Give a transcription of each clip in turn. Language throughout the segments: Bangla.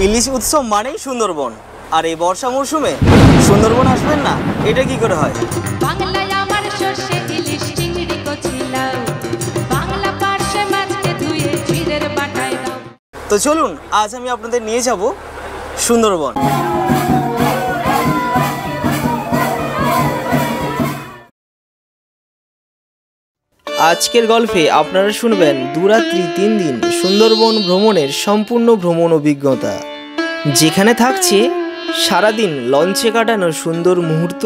ইলিশ উৎসব মানেই সুন্দরবন, আর এই বর্ষা মৌসুমে সুন্দরবন আসবেন না, এটা কি করে হয়? বাংলায় আমার সর্ষে ইলিশ চিংড়ি কচিলাও, বাংলা পার্শে মাছকে ধুয়ে জিরের বাটায় দাও। তো চলুন আজ আমি আপনাদের নিয়ে যাব সুন্দরবন। আজকের গল্পে আপনারা শুনবেন 2 রাত্রি 3 দিন সুন্দরবন ভ্রমণের সম্পূর্ণ ভ্রমণ অভিজ্ঞতা, যেখানে থাকছে সারাদিন লঞ্চে কাটানোর সুন্দর মুহূর্ত,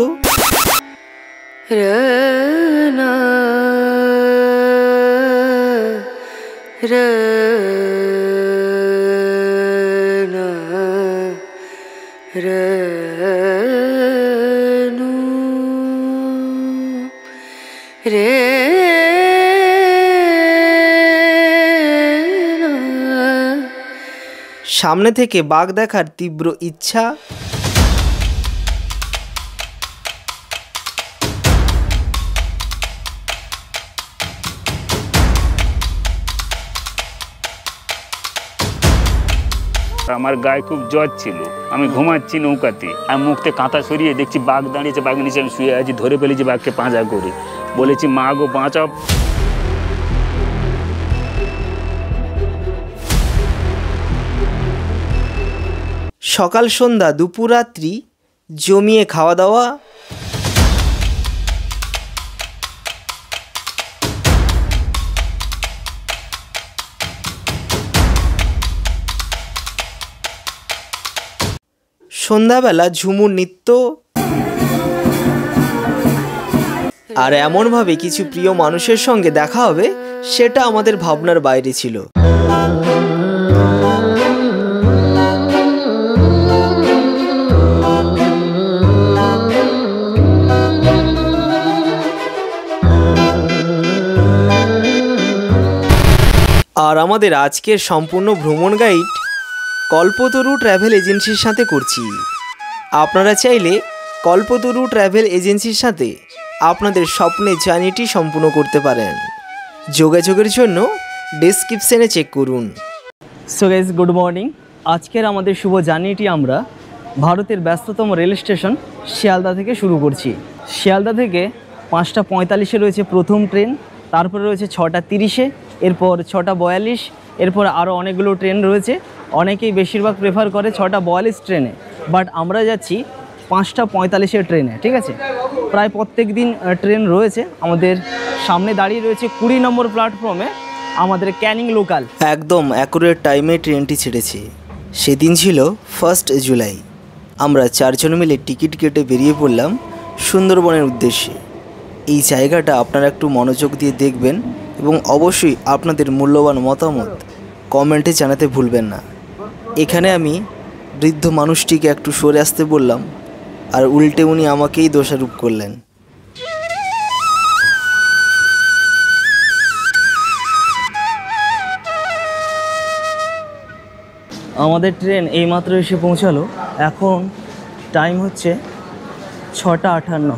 সামনে থেকে বাঘ দেখার তীব্র ইচ্ছা, আমার গায়ে খুব জ্বর ছিল, আমি ঘুমাচ্ছি নৌকাতে, আমি মুখতে কাঁথা সরিয়ে দেখছি বাঘ দাঁড়িয়েছে, বাঘের নিচে আমি শুয়ে আছি, ধরে ফেলেছি বাঘকে পাঁজা করে, বলেছি মা গো বাঁচাও। সকাল সন্ধ্যা দুপুর রাত্রি জমিয়ে খাওয়া দাওয়া, সন্ধ্যাবেলা ঝুমুর নৃত্য, আর এমনভাবে কিছু প্রিয় মানুষের সঙ্গে দেখা হবে, সেটা আমাদের ভাবনার বাইরে ছিল। আর আমাদের আজকের সম্পূর্ণ ভ্রমণ গাইড কল্পতরু ট্রাভেল এজেন্সির সাথে করছি। আপনারা চাইলে কল্পতরু ট্রাভেল এজেন্সির সাথে আপনাদের স্বপ্নের জার্নিটি সম্পূর্ণ করতে পারেন। যোগাযোগের জন্য ডেসক্রিপশনে চেক করুন। So guys, good morning. আজকের আমাদের শুভ জার্নিটি আমরা ভারতের ব্যস্ততম রেল স্টেশন শিয়ালদা থেকে শুরু করছি। শিয়ালদা থেকে 5টা 45-এ রয়েছে প্রথম ট্রেন, তারপরে রয়েছে 6টা 30-এ, এরপর 6টা 42, এরপর আরও অনেকগুলো ট্রেন রয়েছে। অনেকেই বেশিরভাগ প্রেফার করে 6টা 42 ট্রেনে, বাট আমরা যাচ্ছি 5টা 45-এর ট্রেনে। ঠিক আছে, প্রায় প্রত্যেক দিন ট্রেন রয়েছে। আমাদের সামনে দাঁড়িয়ে রয়েছে 20 নম্বর প্ল্যাটফর্মে আমাদের ক্যানিং লোকাল। একদম অ্যাকুরেট টাইমে ট্রেনটি ছেড়েছে। সেদিন ছিল 1 জুলাই। আমরা 4 জন মিলে টিকিট কেটে বেরিয়ে পড়লাম সুন্দরবনের উদ্দেশ্যে। এই জায়গাটা আপনারা একটু মনোযোগ দিয়ে দেখবেন এবং অবশ্যই আপনাদের মূল্যবান মতামত কমেন্টে জানাতে ভুলবেন না। এখানে আমি বৃদ্ধ মানুষটিকে একটু সরে আসতে বললাম, আর উল্টে উনি আমাকেই দোষারোপ করলেন। আমাদের ট্রেন এইমাত্র এসে পৌঁছালো। এখন টাইম হচ্ছে 6টা 58,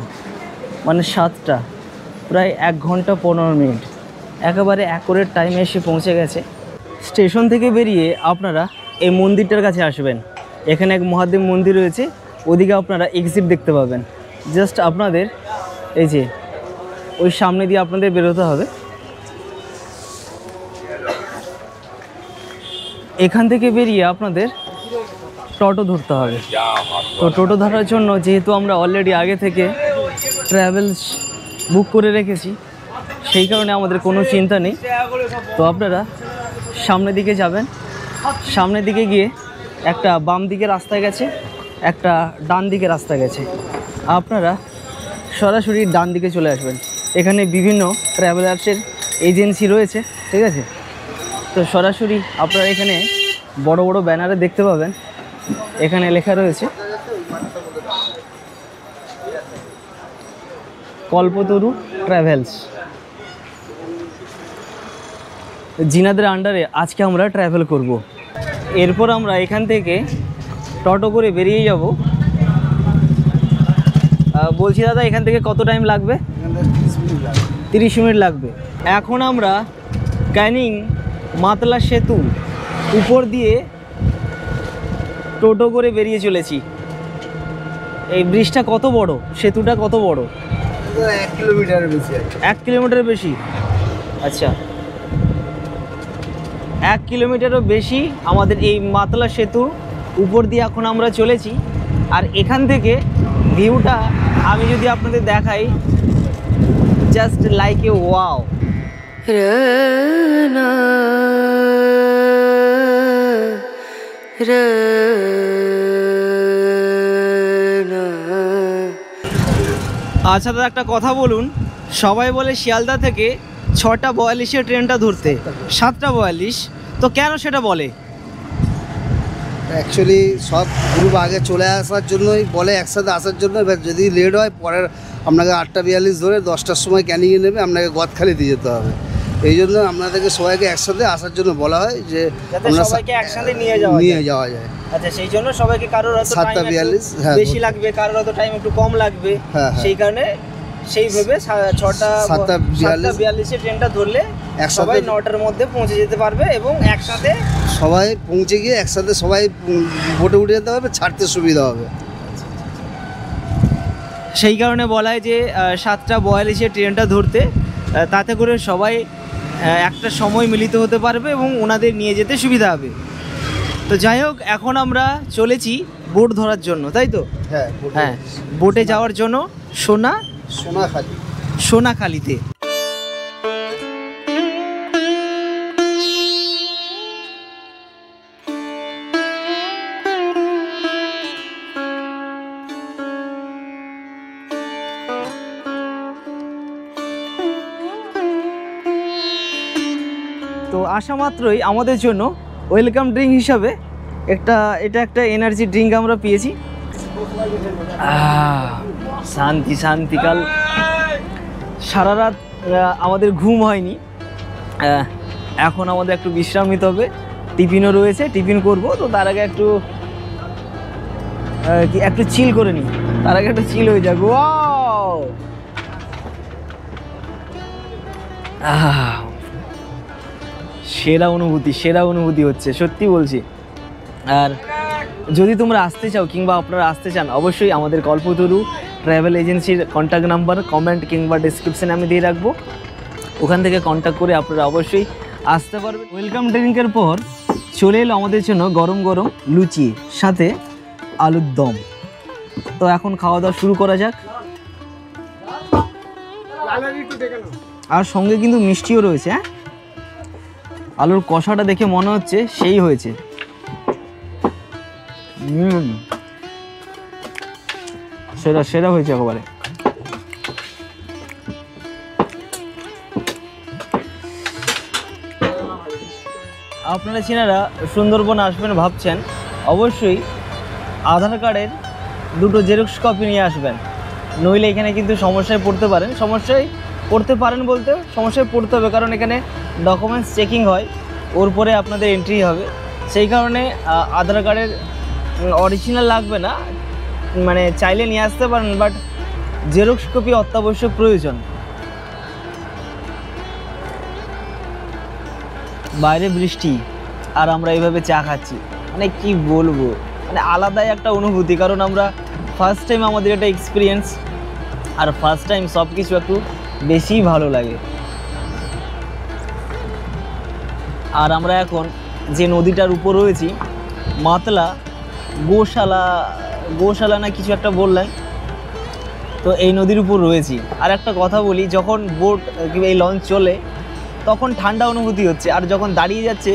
মানে 7টা, প্রায় 1 ঘন্টা 15 মিনিট। একেবারে অ্যাকুরেট টাইমে এসে পৌঁছে গেছে। স্টেশন থেকে বেরিয়ে আপনারা এই মন্দিরটার কাছে আসবেন। এখানে এক মহাদেব মন্দির রয়েছে, ওদিকে আপনারা এক্সিট দেখতে পাবেন। জাস্ট আপনাদের এই যে ওই সামনে দিয়ে আপনাদের বেরোতে হবে। এখান থেকে বেরিয়ে আপনাদের টোটো ধরতে হবে। তো টোটো ধরার জন্য যেহেতু আমরা অলরেডি আগে থেকে ট্রাভেলস বুক করে রেখেছি, সেই কারণে আমাদের কোনো চিন্তা নেই। তো আপনারা সামনের দিকে যাবেন। সামনের দিকে গিয়ে একটা বাম দিকে রাস্তা গেছে, একটা ডান দিকে রাস্তা গেছে। আপনারা সরাসরি ডান দিকে চলে আসবেন। এখানে বিভিন্ন ট্রাভেলার্সের এজেন্সি রয়েছে। ঠিক আছে, তো সরাসরি আপনারা এখানে বড় বড় ব্যানারে দেখতে পাবেন, এখানে লেখা রয়েছে কল্পতরু ট্রাভেলস। জিনাদের আন্ডারে আজকে আমরা ট্রাভেল করব। এরপর আমরা এখান থেকে টোটো করে বেরিয়ে যাব। বলছি দাদা, এখান থেকে কত টাইম লাগবে? 30 মিনিট লাগবে। এখন আমরা ক্যানিং মাতলা সেতু উপর দিয়ে টোটো করে বেরিয়ে চলেছি। এই ব্রিজটা কত বড়, সেতুটা কত বড়? 1 কিলোমিটারের বেশি আছে। 1 কিলোমিটারের বেশি, আচ্ছা 1 কিলোমিটারও বেশি আমাদের এই মাতলা সেতুর উপর দিয়ে এখন আমরা চলেছি। আর এখান থেকে ভিউটা আমি যদি আপনাদের দেখাই, জাস্ট লাইক এ ওয়াও। আচ্ছা দাদা, একটা কথা বলুন, সবাই বলে শিয়ালদা থেকে 6টা 42-এ ট্রেনটা ধরতে, 7টা 42, তো কেন সেটা বলে? অ্যাকচুয়ালি সব গ্রুপ আগে চলে আসার জন্যই বলে, একসাথে আসার জন্য। এবার যদি লেট হয় পরের আপনাকে 8টা 42 ধরে 10টার সময় ক্যানিংয়ে নেবে, আপনাকে গদখালি দিয়ে যেতে হবে। এই জন্য আপনাদেরকে সবাইকে একসাথে আসার জন্য বলা হয় যে আমরা সবাইকে একসাথে নিয়ে যাওয়া যায়। আচ্ছা, সেই জন্য সবাইকে কারোর হয়তো 7টা 42 বেশি লাগবে, কারোর হয়তো টাইম একটু কম লাগবে, সেই কারণে সেইভাবে 7টা 42-এ ট্রেনটা ধরলে সবাই 9টার মধ্যে পৌঁছে যেতে পারবে এবং একসাথে সবাই পৌঁছে গিয়ে একসাথে সবাই বোটে উঠে যেতে হবে, ছাড়তে সুবিধা হবে। সেই কারণে বলা হয় যে 7টা 42-এ ট্রেনটা ধরতে, তাতে করে সবাই একটা সময় মিলিত হতে পারবে এবং ওনাদের নিয়ে যেতে সুবিধা হবে। তো যাই হোক, এখন আমরা চলেছি বোট ধরার জন্য, তাই তো? হ্যাঁ, বোটে যাওয়ার জন্য সোনাখালিতে। তো আসা মাত্রই আমাদের জন্য ওয়েলকাম ড্রিঙ্ক হিসাবে এটা একটা এনার্জি ড্রিঙ্ক আমরা পেয়েছি। শান্তিকাল, সারা রাত আমাদের ঘুম হয়নি, এখন আমাদের একটু বিশ্রাম নিতে হবে। টিফিনও রয়েছে, টিফিন করব, তো তার আগে একটু চিল করে নিই, তার আগে একটু চিল হয়ে যাক। ওয়াও, সেরা অনুভূতি হচ্ছে, সত্যি বলছি। আর যদি তোমরা আসতে চাও কিংবা আপনারা আসতে চান, অবশ্যই আমাদের কল্পতরু ট্রাভেল এজেন্সির কন্ট্যাক্ট নাম্বার কমেন্ট কিংবা ডিসক্রিপশানে আমি দিয়ে রাখবো, ওখান থেকে কন্ট্যাক্ট করে আপনারা অবশ্যই আসতে পারবেন। ওয়েলকাম ড্রিঙ্কের পর চলে এলো আমাদের জন্য গরম গরম লুচি সাথে আলুর দম। তো এখন খাওয়া দাওয়া শুরু করা যাক। আর সঙ্গে কিন্তু মিষ্টিও রয়েছে। হ্যাঁ, আলুর কষাটা দেখে মনে হচ্ছে সেই হয়েছে। সেরা হয়েছে একেবারে। আপনারা চেনারা সুন্দরবন আসবেন ভাবছেন, অবশ্যই আধার কার্ডের 2টো জেরক্স কপি নিয়ে আসবেন, নইলে এখানে কিন্তু সমস্যায় পড়তে পারেন। সমস্যায় পড়তে হবে, কারণ এখানে ডকুমেন্টস চেকিং হয়, ওর পরে আপনাদের এন্ট্রি হবে। সেই কারণে আধার কার্ডের অরিজিনাল লাগবে না, মানে চাইলে নিয়ে আসতে পারেন, বাট জেরক্স কপি অত্যাবশ্যক প্রয়োজন। বাইরে বৃষ্টি আর আমরা এইভাবে চা খাচ্ছি, মানে কি বলবো, মানে আলাদাই একটা অনুভূতি। কারণ আমরা ফার্স্ট টাইম, আমাদের একটা এক্সপিরিয়েন্স, আর ফার্স্ট টাইম সব কিছু একটু বেশিই ভালো লাগে। আর আমরা এখন যে নদীটার উপর রয়েছি, মাতলা গোশালা না কিছু একটা বললেন, তো এই নদীর উপর রয়েছি। আর একটা কথা বলি, যখন বোট কিংবা এই লঞ্চ চলে তখন ঠান্ডা অনুভূতি হচ্ছে, আর যখন দাঁড়িয়ে যাচ্ছে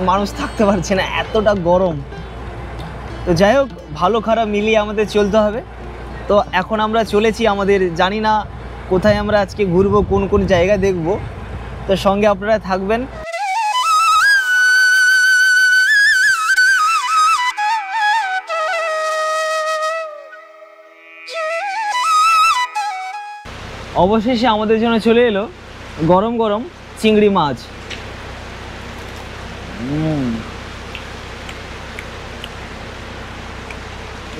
মানুষ থাকতে পারছে না, এতটা গরম। তো যাই হোক, ভালো খারাপ মিলিয়ে আমাদের চলতে হবে। তো এখন আমরা চলেছি, আমাদের জানি না কোথায় আমরা আজকে ঘুরবো, কোন জায়গা দেখব, তো সঙ্গে আপনারা থাকবেন। অবশেষে আমাদের জন্য চলে এলো গরম গরম চিংড়ি মাছ।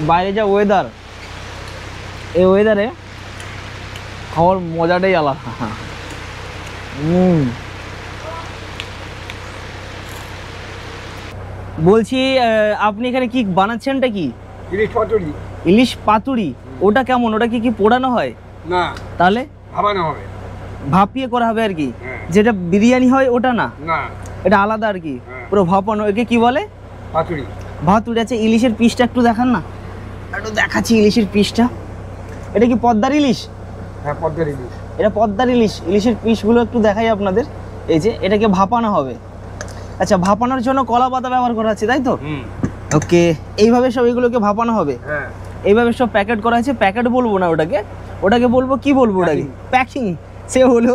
বাইরে যা ওয়েদার, এই ওয়েদারে খাওয়ার মজাটাই আলাদা। বলছি আপনি এখানে কি বানাচ্ছেনটা কি? ইলিশ পাতুরি। ইলিশ পাতুরি, ওটা কেমন? ওটা কি পোড়ানো হয়? না, তাহলে ভাবানো হবে। ভাপিয়ে করা হবে আর কি। হ্যাঁ। যেটা বিরিয়ানি হয় ওটা না, না, এটা আলাদা আর কি, হ্যাঁ। পুরো ভাপানো। একে কি বলে? পাতুরি। ভাতুরি। আছে ইলিশের পিসটা একটু দেখান না, একটু দেখাচ্ছি ইলিশের পিসটা। এটা কি পদ্মার ইলিশ? হ্যাঁ, পদ্মার ইলিশ। এটা পদ্মার ইলিশ। ইলিশের পিসগুলো একটু দেখাই আপনাদের। এই যে এটাকে ভাপানো হবে। আচ্ছা, ভাপানোর জন্য কলা পাতা ব্যবহার করা হচ্ছে, তাই তো? ওকে, এইভাবে সব এগুলোকে ভাপানো হবে। হ্যাঁ, এইভাবে সব প্যাকেট করা হয়েছে। প্যাকেট বলবো না ওটাকে, ওটাকে বলবো কি বলবো? ওটাকে প্যাকিং। সে হলো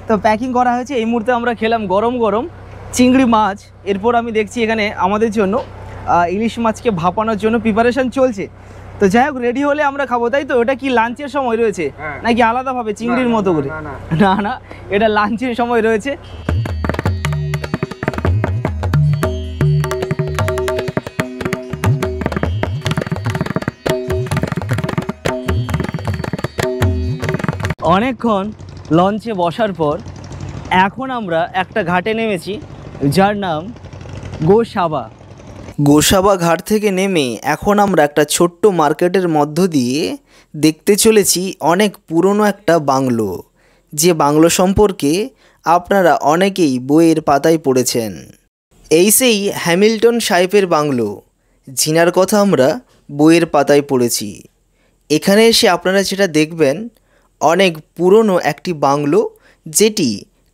তো প্যাকিং করা হয়েছে। এই মুহূর্তে আমরা খেলাম গরম গরম চিংড়ি মাছ। এরপর আমি দেখছি এখানে আমাদের জন্য ইলিশ মাছকে ভাপানোর জন্য প্রিপারেশন চলছে। তো যাই হোক, রেডি হলে আমরা খাবো, তাই তো? এটা কি লাঞ্চের সময় রয়েছে নাকি আলাদাভাবে চিংড়ির মতো করে? না না, এটা লাঞ্চের সময় রয়েছে। অনেকক্ষণ লঞ্চে বসার পর এখন আমরা একটা ঘাটে নেমেছি, যার নাম গোসাবা। গোসাবা ঘাট থেকে নেমে এখন আমরা একটা ছোট্ট মার্কেটের মধ্য দিয়ে দেখতে চলেছি অনেক পুরনো একটা বাংলো, যে বাংলো সম্পর্কে আপনারা অনেকেই বইয়ের পাতায় পড়েছেন। এই সেই হ্যামিল্টন সাহেবের বাংলো, জিনার কথা আমরা বইয়ের পাতায় পড়েছি। এখানে এসে আপনারা যেটা দেখবেন, অনেক পুরনো একটি বাংলো, যেটি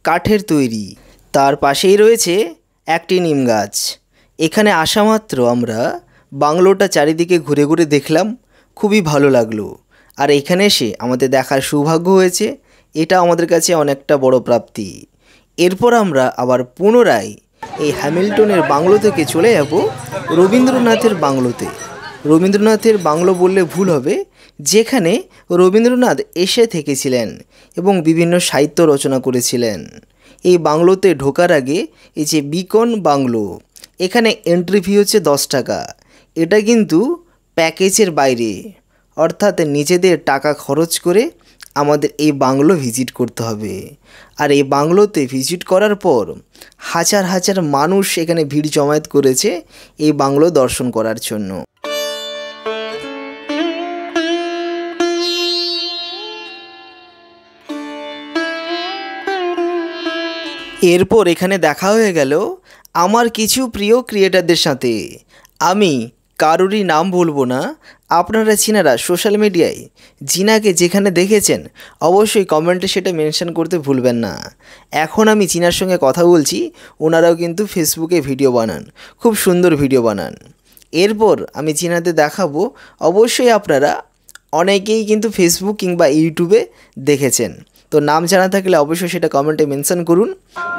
কাঠের তৈরি। তার পাশেই রয়েছে একটি নিম গাছ। এখানে আসা মাত্র আমরা বাংলোটা চারিদিকে ঘুরে ঘুরে দেখলাম, খুবই ভালো লাগলো। আর এখানে এসে আমাদের দেখার সৌভাগ্য হয়েছে, এটা আমাদের কাছে অনেকটা বড় প্রাপ্তি। এরপর আমরা আবার পুনরায় এই হ্যামিল্টনের বাংলো থেকে চলে যাব রবীন্দ্রনাথের বাংলোতে। রবীন্দ্রনাথের বাংলো বললে ভুল হবে, যেখানে রবীন্দ্রনাথ এসে থেকেছিলেন এবং বিভিন্ন সাহিত্য রচনা করেছিলেন। এই বাংলোতে ঢোকার আগে এই যে বিকন বাংলো, এখানে এন্ট্রি ফি হচ্ছে 10 টাকা। এটা কিন্তু প্যাকেজের বাইরে, অর্থাৎ নিজেদের টাকা খরচ করে আমাদের এই বাংলো ভিজিট করতে হবে। আর এই বাংলোতে ভিজিট করার পর হাজার হাজার মানুষ এখানে ভিড় জমায়েত করেছে এই বাংলো দর্শন করার জন্য। এরপর এখানে দেখা হয়ে গেল আমার কিছু প্রিয় ক্রিয়েটারদের সাথে। আমি কারোরই নাম বলবো না, আপনারা চিনারা সোশ্যাল মিডিয়ায় জিনাকে যেখানে দেখেছেন অবশ্যই কমেন্টে সেটা মেনশন করতে ভুলবেন না। এখন আমি জিনার সঙ্গে কথা বলছি, ওনারাও কিন্তু ফেসবুকে ভিডিও বানান, খুব সুন্দর ভিডিও বানান। এরপর আমি জিনাতে দেখাবো, অবশ্যই আপনারা অনেকেই কিন্তু ফেসবুক কিংবা ইউটিউবে দেখেছেন। তো নাম জানা থাকলে অবশ্যই সেটা কমেন্টে মেনশন করুন।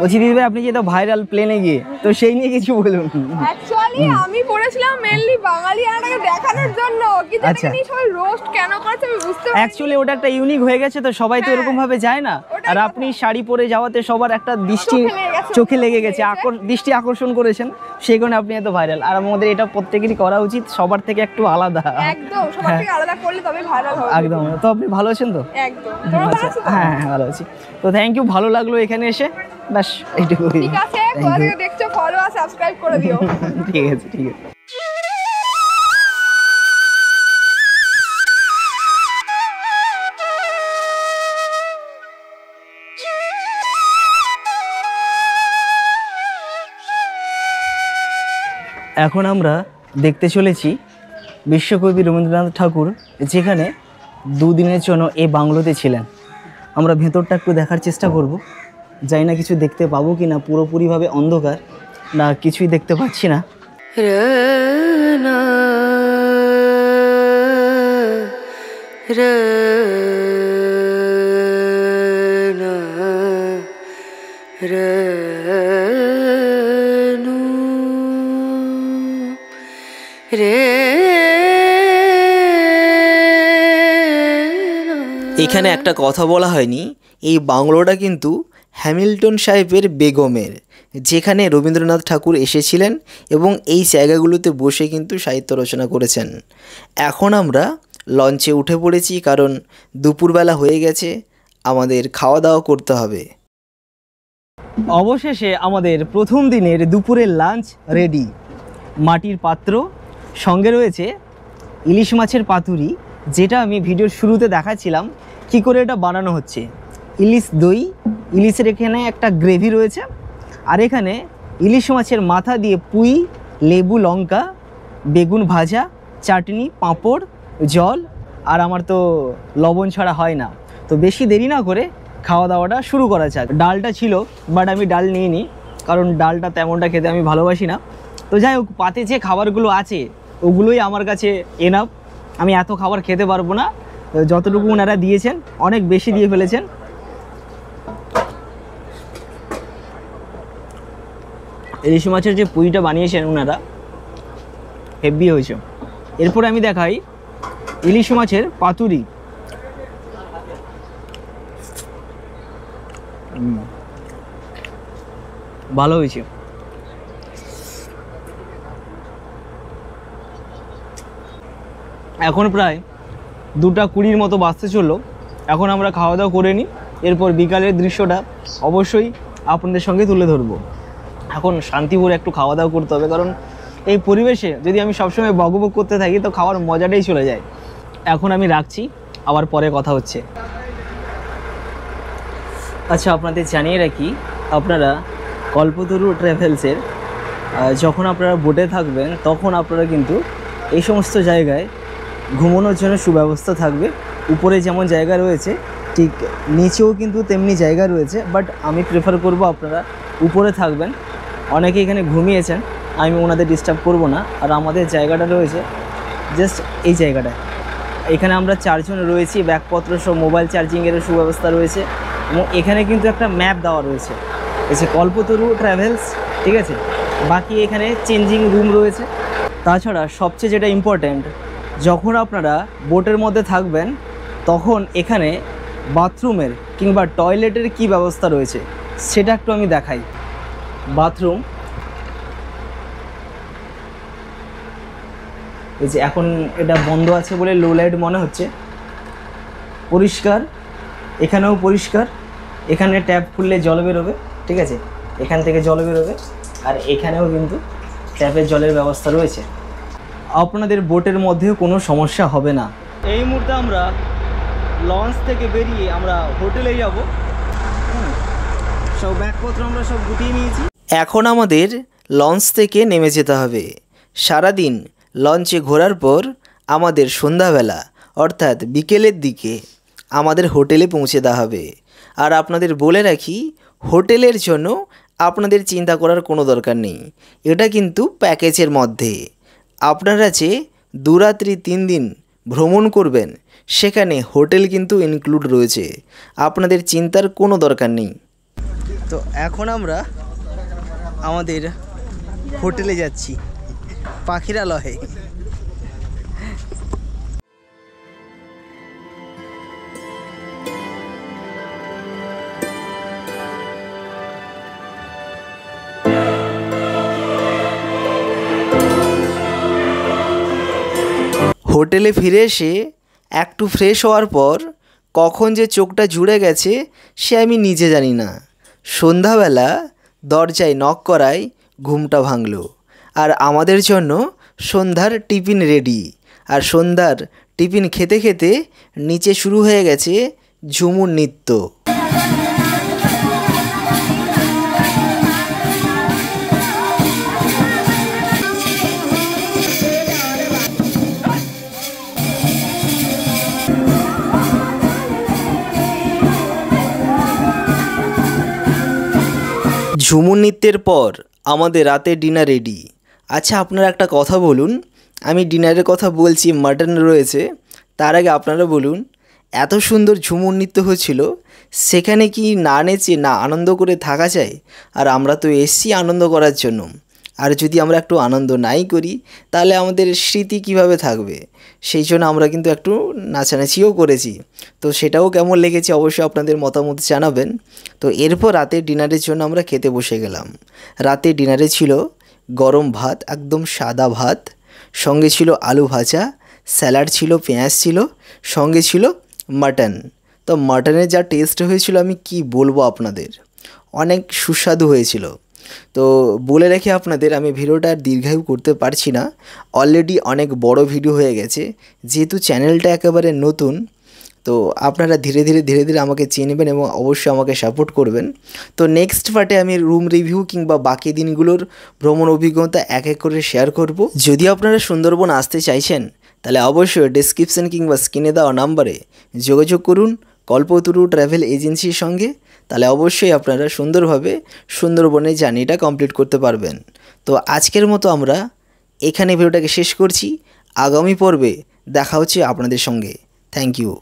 বলছি দিদি ভাই, আপনি যে তো ভাইরাল প্লেনে গিয়ে, তো সেই নিয়ে কিছু বলুন। অ্যাকচুয়ালি আমি পড়েছিলাম মেইনলি বাঙালি আনাটাকে দেখানোর জন্য, কিন্তু আচ্ছা। এটা নিয়ে সবাই রোস্ট কেন করছে আমি বুঝতে পারি। অ্যাকচুয়ালি ওটা একটা ইউনিক হয়ে গেছে, তো সবাই তো এরকম ভাবে যায় না। ওটাই আর আপনি শাড়ি পরে যাওয়াতে সবার একটা দৃষ্টি চোখে লেগে চোখে লেগে গেছে, গেছে, দৃষ্টি আকর্ষণ করেছেন, সেই কারণে আপনি এত ভাইরাল। আর আমাদের এটা প্রত্যেকেরই করা উচিত, সবার থেকে একটু আলাদা। একদম সবার থেকে আলাদা করলে তবে ভাইরাল হবে। একদম। তো আপনি ভালো আছেন তো? একদম। তোমরা ভালো আছো তো? হ্যাঁ হ্যাঁ, ভালো আছি। তো থ্যাংক ইউ, ভালো লাগলো এখানে এসে, ব্যাস এইটুকুই। ঠিক আছে, কোথা থেকে দেখছো ফলো আর সাবস্ক্রাইব করে দিও। ঠিক আছে, ঠিক আছে। এখন আমরা দেখতে চলেছি বিশ্বকবি রবীন্দ্রনাথ ঠাকুর, যেখানে 2 দিনের জন্য এই বাংলোতে ছিলেন। আমরা ভেতরটা একটু দেখার চেষ্টা করব, জানি না কিছু দেখতে পাবো কি না, পুরোপুরিভাবে অন্ধকার, না কিছুই দেখতে পাচ্ছি না। এখানে একটা কথা বলা হয়নি, এই বাংলোটা কিন্তু হ্যামিল্টন সাহেবের বেগমের, যেখানে রবীন্দ্রনাথ ঠাকুর এসেছিলেন এবং এই জায়গাগুলোতে বসে কিন্তু সাহিত্য রচনা করেছেন। এখন আমরা লঞ্চে উঠে পড়েছি, কারণ দুপুরবেলা হয়ে গেছে, আমাদের খাওয়া দাওয়া করতে হবে। অবশেষে আমাদের প্রথম দিনের দুপুরের লাঞ্চ রেডি। মাটির পাত্র, সঙ্গে রয়েছে ইলিশ মাছের পাতুরি, যেটা আমি ভিডিওর শুরুতে দেখাচ্ছিলাম কি করে এটা বানানো হচ্ছে। ইলিশ দই, ইলিশের এখানে একটা গ্রেভি রয়েছে, আর এখানে ইলিশ মাছের মাথা দিয়ে পুঁই, লেবু, লঙ্কা, বেগুন ভাজা, চাটনি, পাঁপড়, জল, আর আমার তো লবণ ছাড়া হয় না। তো বেশি দেরি না করে খাওয়া দাওয়াটা শুরু করা যাক। ডালটা ছিল, বাট আমি ডাল নিইনি, কারণ ডালটা তেমনটা খেতে আমি ভালোবাসি না। তো যাই হোক, পাতে যে খাবারগুলো আছে ওগুলোই আমার কাছে এনাফ। আমি এত খাবার খেতে পারবো না, যতটুকু ওনারা দিয়েছেন অনেক বেশি দিয়ে ফেলেছেন। ইলিশ মাছের যে পুঁইটা বানিয়েছেন ওনারা, হেভি হয়েছে। এরপর আমি দেখাই ইলিশ মাছের পাতুরি। ভালো হয়েছে। এখন প্রায় 2:20 মতো বাজতে চললো। এখন আমরা খাওয়া দাওয়া করে নিই, এরপর বিকালের দৃশ্যটা অবশ্যই আপনাদের সঙ্গে তুলে ধরবো। এখন শান্তিপুরে একটু খাওয়া দাওয়া করতে হবে, কারণ এই পরিবেশে যদি আমি সবসময় বকবক করতে থাকি তো খাওয়ার মজাটাই চলে যায়। এখন আমি রাখছি, আবার পরে কথা হচ্ছে। আচ্ছা, আপনাদের জানিয়ে রাখি, আপনারা কল্পতরু ট্রাভেলসের যখন আপনারা বোটে থাকবেন তখন আপনারা কিন্তু এই সমস্ত জায়গায় ঘুমানোর জন্য সুব্যবস্থা থাকবে। উপরে যেমন জায়গা রয়েছে ঠিক নিচেও কিন্তু তেমনি জায়গা রয়েছে, বাট আমি প্রেফার করব আপনারা উপরে থাকবেন। অনেকে এখানে ঘুমিয়েছেন, আমি ওনাদের ডিস্টার্ব করব না। আর আমাদের জায়গাটা রয়েছে জাস্ট এই জায়গাটায়। এখানে আমরা 4 জন রয়েছি, ব্যাগপত্র সব, মোবাইল চার্জিংয়েরও সুব্যবস্থা রয়েছে, এবং এখানে কিন্তু একটা ম্যাপ দেওয়া রয়েছে, এই যে কল্পতরু ট্রাভেলস, ঠিক আছে। বাকি এখানে চেঞ্জিং রুম রয়েছে। তাছাড়া সবচেয়ে যেটা ইম্পর্ট্যান্ট, যখন আপনারা বোটের মধ্যে থাকবেন তখন এখানে বাথরুমের কিংবা টয়লেটের কি ব্যবস্থা রয়েছে সেটা একটু আমি দেখাই। বাথরুম এই যে এখন এটা বন্ধ আছে বলে লো লাইট মনে হচ্ছে, পরিষ্কার, এখানেও পরিষ্কার। এখানে ট্যাপ খুললে জল বেরোবে, ঠিক আছে, এখান থেকে জল বেরোবে। আর এখানেও কিন্তু ট্যাপের জলের ব্যবস্থা রয়েছে। আপনাদের বোটের মধ্যেও কোনো সমস্যা হবে না। এই মুহূর্তে আমরা লঞ্চ থেকে বেরিয়ে আমরা হোটেলে যাব। সব ব্যাগপত্র আমরা সব গুটিয়ে নিয়েছি। এখন আমাদের লঞ্চ থেকে নেমে যেতে হবে। সারাদিন লঞ্চে ঘোরার পর আমাদের সন্ধ্যাবেলা অর্থাৎ বিকেলের দিকে আমাদের হোটেলে পৌঁছে দেওয়া হবে। আর আপনাদের বলে রাখি, হোটেলের জন্য আপনাদের চিন্তা করার কোনো দরকার নেই, এটা কিন্তু প্যাকেজের মধ্যে। আপনারা যে 2 রাত্রি 3 দিন ভ্রমণ করবেন সেখানে হোটেল কিন্তু ইনক্লুড রয়েছে, আপনাদের চিন্তার কোনো দরকার নেই। তো এখন আমরা আমাদের হোটেলে যাচ্ছি, পাখিরালয়ে। হোটেলে ফিরে এসে একটু ফ্রেশ হওয়ার পর কখন যে চোখটা জুড়ে গেছে সে আমি নিজে জানি না। সন্ধ্যাবেলা দরজায় নক করায় ঘুমটা ভাঙলো, আর আমাদের জন্য সন্ধ্যার টিফিন রেডি। আর সন্ধ্যার টিফিন খেতে খেতে নিচে শুরু হয়ে গেছে ঝুমুর নৃত্য। ঝুমুর নৃত্যের পর আমাদের রাতে ডিনার রেডি। আচ্ছা, আপনারা একটা কথা বলুন, আমি ডিনারের কথা বলছি, মাটন রয়েছে, তার আগে আপনারা বলুন, এত সুন্দর ঝুমুর নৃত্য হচ্ছিল, সেখানে কি না নেচে না আনন্দ করে থাকা যায়? আর আমরা তো এসছি আনন্দ করার জন্য, আর যদি আমরা একটু আনন্দ নাই করি তাহলে আমাদের স্মৃতি কিভাবে থাকবে? সেই জন্য আমরা কিন্তু একটু নাচানাচিও করেছি। তো সেটাও কেমন লেগেছে অবশ্যই আপনাদের মতামত জানাবেন। তো এরপর রাতের ডিনারের জন্য আমরা খেতে বসে গেলাম। রাতে ডিনারে ছিল গরম ভাত, একদম সাদা ভাত, সঙ্গে ছিল আলু ভাজা, স্যালাড ছিল, পেঁয়াজ ছিল, সঙ্গে ছিল মাটন। তো মাটনের যা টেস্ট হয়েছিল আমি কি বলবো আপনাদের, অনেক সুস্বাদু হয়েছিল। তো বলে রেখে আপনাদের আমি ভিডিওটা আর দীর্ঘায়ু করতে পারছি না, অলরেডি অনেক বড় ভিডিও হয়ে গেছে। যেহেতু চ্যানেলটা একেবারে নতুন, তো আপনারা ধীরে ধীরে আমাকে চিনবেন এবং অবশ্যই আমাকে সাপোর্ট করবেন। তো নেক্সট পার্টে আমি রুম রিভিউ কিংবা বাকি দিনগুলোর ভ্রমণ অভিজ্ঞতা এক এক করে শেয়ার করব। যদি আপনারা সুন্দরবন আসতে চাইছেন তাহলে অবশ্যই ডেসক্রিপশন কিংবা স্ক্রিনে দেওয়া নাম্বারে যোগাযোগ করুন কল্পতরু ট্রাভেল এজেন্সির সঙ্গে। তাহলে অবশ্যই আপনারা সুন্দরভাবে সুন্দরবনের জার্নিটা কমপ্লিট করতে পারবেন। তো আজকের মতো আমরা এখানে ভিডিওটাকে শেষ করছি। আগামী পর্বে দেখা হচ্ছে আপনাদের সঙ্গে। Thank you.